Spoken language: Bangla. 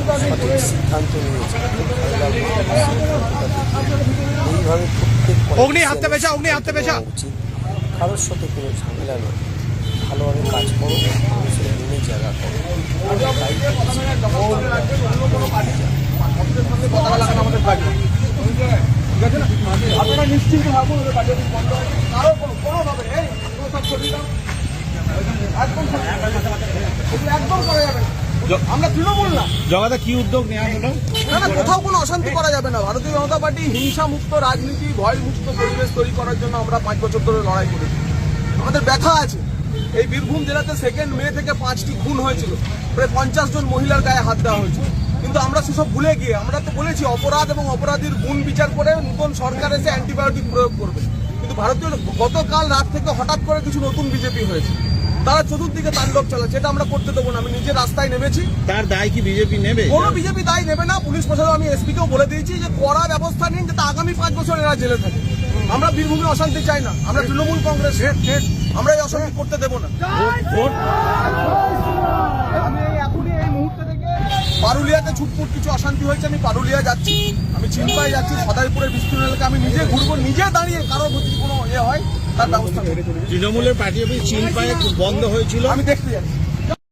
সঠিক সিদ্ধান্ত নিয়েছে। এইভাবে প্রত্যেক উচিত, কারোর সাথে কোনো ঝামেলা নয়, ভালোভাবে কাজ করো, মানুষের মনে জায়গা করো। আপনারা নিশ্চিন্ত থাকুন, একদম করা যাবে না। আমরা তৃণমূল না। জগাদা কি উদ্যোগ নেওয়া হলো? না, কোথাও কোনো অশান্তি করা যাবে না। ভারতীয় জনতা পার্টি হিংসা মুক্ত রাজনীতি, ভয় মুক্ত পরিবেশ তৈরি করার জন্য আমরা 5 বছর ধরে লড়াই করেছি। আমাদের ব্যথা আছে। এই বীরভূম জেলাতে 2 মে থেকে 5টি খুন হয়েছিল, প্রায় 50 জন মহিলার গায়ে হাত দেওয়া হয়েছিল। কিন্তু আমরা সেসব ভুলে গিয়ে আমরা তো বলেছি অপরাধ এবং অপরাধীর গুণ বিচার করে নতুন সরকার এসে অ্যান্টিবায়োটিক প্রয়োগ করবে। কিন্তু ভারতীয় গতকাল রাত থেকে হঠাৎ করে কিছু নতুন বিজেপি হয়েছে, তারা চতুর্দিকে তাণ্ডব চালাচ্ছে। এটা আমরা করতে দেবো না। আমি নিজে রাস্তায় নেমেছি। তার দায় কি বিজেপি নেবে? কোনো বিজেপি দায় নেবে না। পুলিশ প্রশাসন, আমি এসপিকেও বলে দিয়েছি যে কড়া ব্যবস্থা নিন, যাতে আগামী 5 বছর এরা জেলে থাকে। আমরা বীরভূমে অশান্তি চাই না। আমরা তৃণমূল কংগ্রেস, আমরা এই অশান্তি করতে দেবো না। আমি এখনই এই মুহূর্তে থেকে পারুলিয়াতে ছুটপুট কিছু অশান্তি হয়েছে, আমি পারুলিয়া যাচ্ছি, আমি চিনপাই যাচ্ছি, সদাইপুরের বিস্তীর্ণ এলাকা আমি নিজে ঘুরবো, নিজে দাঁড়িয়ে কারোর যদি কোনো হয় তার ব্যবস্থা। তৃণমূলের পার্টি অফিস চিনপায়ে বন্ধ হয়েছিল, আমি দেখতে যাচ্ছি।